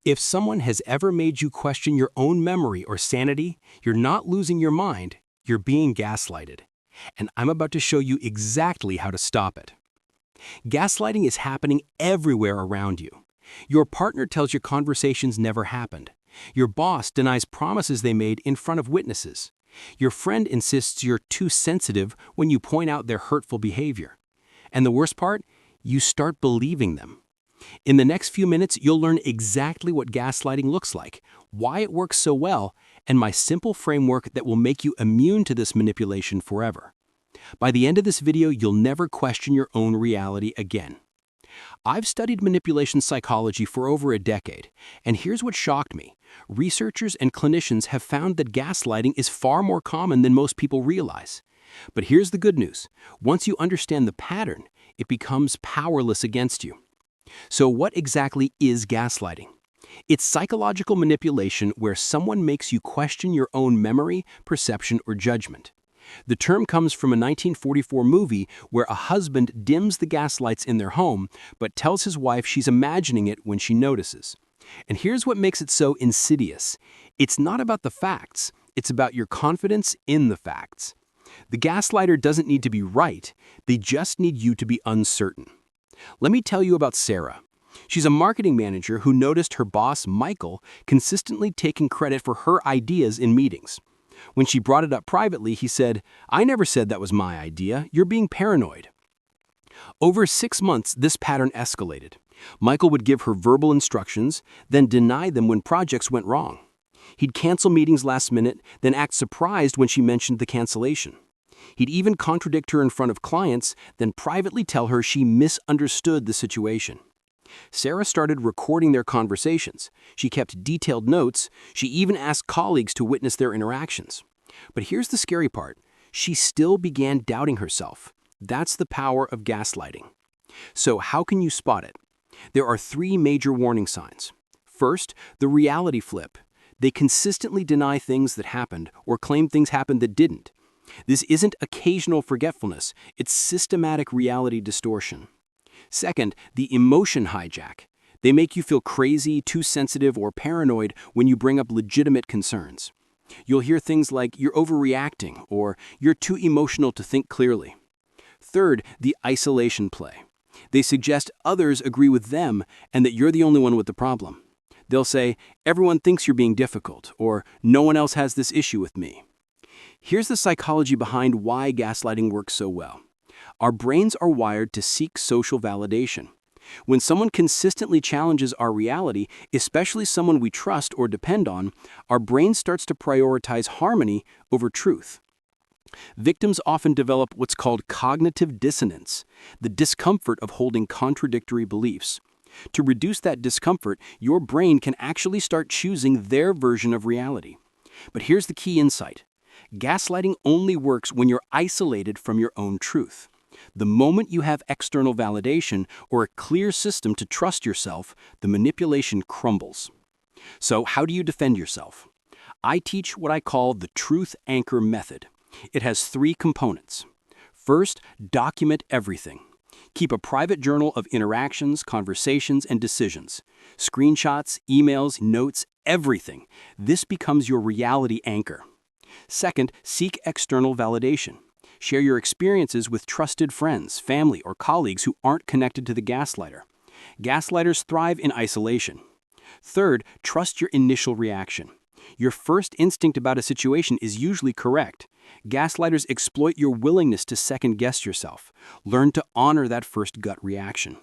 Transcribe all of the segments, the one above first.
If someone has ever made you question your own memory or sanity, you're not losing your mind, you're being gaslighted. And I'm about to show you exactly how to stop it. Gaslighting is happening everywhere around you. Your partner tells you conversations never happened. Your boss denies promises they made in front of witnesses. Your friend insists you're too sensitive when you point out their hurtful behavior. And the worst part? You start believing them. In the next few minutes, you'll learn exactly what gaslighting looks like, why it works so well, and my simple framework that will make you immune to this manipulation forever. By the end of this video, you'll never question your own reality again. I've studied manipulation psychology for over a decade, and here's what shocked me. Researchers and clinicians have found that gaslighting is far more common than most people realize. But here's the good news. Once you understand the pattern, it becomes powerless against you. So what exactly is gaslighting? It's psychological manipulation where someone makes you question your own memory, perception, or judgment. The term comes from a 1944 movie where a husband dims the gas lights in their home but tells his wife she's imagining it when she notices. And here's what makes it so insidious. It's not about the facts, it's about your confidence in the facts. The gaslighter doesn't need to be right, they just need you to be uncertain. Let me tell you about Sarah. She's a marketing manager who noticed her boss, Michael, consistently taking credit for her ideas in meetings. When she brought it up privately, he said, "I never said that was my idea. You're being paranoid." Over 6 months, this pattern escalated. Michael would give her verbal instructions, then deny them when projects went wrong. He'd cancel meetings last minute, then act surprised when she mentioned the cancellation. He'd even contradict her in front of clients, then privately tell her she misunderstood the situation. Sarah started recording their conversations. She kept detailed notes. She even asked colleagues to witness their interactions. But here's the scary part. She still began doubting herself. That's the power of gaslighting. So how can you spot it? There are 3 major warning signs. First, the reality flip. They consistently deny things that happened or claim things happened that didn't. This isn't occasional forgetfulness, it's systematic reality distortion. Second, the emotion hijack. They make you feel crazy, too sensitive, or paranoid when you bring up legitimate concerns. You'll hear things like, "You're overreacting," or "You're too emotional to think clearly." Third, the isolation play. They suggest others agree with them and that you're the only one with the problem. They'll say, "Everyone thinks you're being difficult," or "No one else has this issue with me." Here's the psychology behind why gaslighting works so well. Our brains are wired to seek social validation. When someone consistently challenges our reality, especially someone we trust or depend on, our brain starts to prioritize harmony over truth. Victims often develop what's called cognitive dissonance, the discomfort of holding contradictory beliefs. To reduce that discomfort, your brain can actually start choosing their version of reality. But here's the key insight. Gaslighting only works when you're isolated from your own truth. The moment you have external validation or a clear system to trust yourself, the manipulation crumbles. So how do you defend yourself? I teach what I call the truth anchor method. It has 3 components. First, document everything. Keep a private journal of interactions, conversations, and decisions. Screenshots, emails, notes, everything. This becomes your reality anchor. Second, seek external validation. Share your experiences with trusted friends, family, or colleagues who aren't connected to the gaslighter. Gaslighters thrive in isolation. Third, trust your initial reaction. Your first instinct about a situation is usually correct. Gaslighters exploit your willingness to second-guess yourself. Learn to honor that first gut reaction.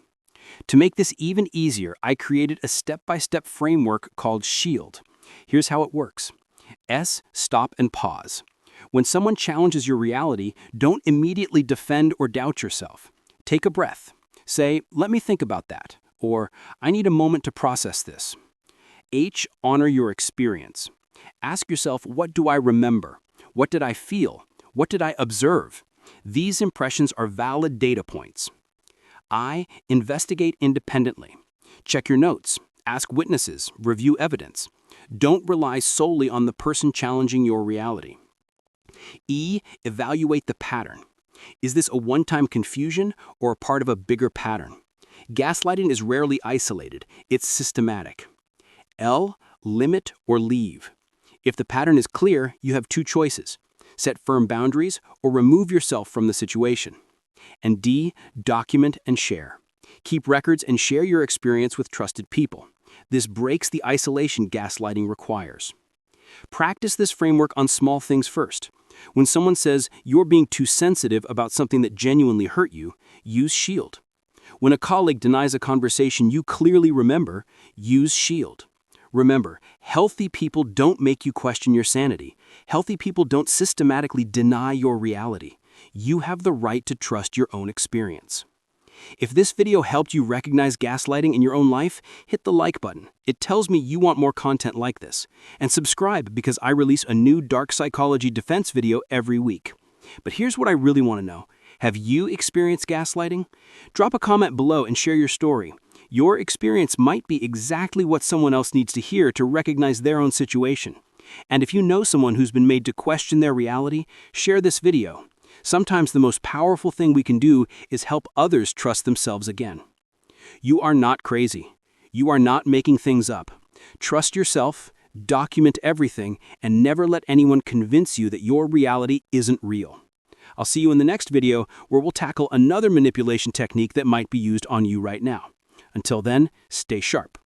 To make this even easier, I created a step-by-step framework called S.H.I.E.L.D. Here's how it works. S, stop and pause. When someone challenges your reality, don't immediately defend or doubt yourself. Take a breath. Say, "Let me think about that," or "I need a moment to process this." H, honor your experience. Ask yourself, what do I remember? What did I feel? What did I observe? These impressions are valid data points. I, investigate independently. Check your notes. Ask witnesses. Review evidence. Don't rely solely on the person challenging your reality. E, evaluate the pattern. Is this a one-time confusion or a part of a bigger pattern? Gaslighting is rarely isolated. It's systematic. L, limit or leave. If the pattern is clear, you have two choices: set firm boundaries or remove yourself from the situation. And D, document and share. Keep records and share your experience with trusted people. This breaks the isolation gaslighting requires. Practice this framework on small things first. When someone says you're being too sensitive about something that genuinely hurt you, use S.H.I.E.L.D. When a colleague denies a conversation you clearly remember, use S.H.I.E.L.D. Remember, healthy people don't make you question your sanity. Healthy people don't systematically deny your reality. You have the right to trust your own experience. If this video helped you recognize gaslighting in your own life, hit the like button. It tells me you want more content like this. And subscribe because I release a new dark psychology defense video every week. But here's what I really want to know. Have you experienced gaslighting? Drop a comment below and share your story. Your experience might be exactly what someone else needs to hear to recognize their own situation. And if you know someone who's been made to question their reality, share this video. Sometimes the most powerful thing we can do is help others trust themselves again. You are not crazy. You are not making things up. Trust yourself, document everything, and never let anyone convince you that your reality isn't real. I'll see you in the next video where we'll tackle another manipulation technique that might be used on you right now. Until then, stay sharp.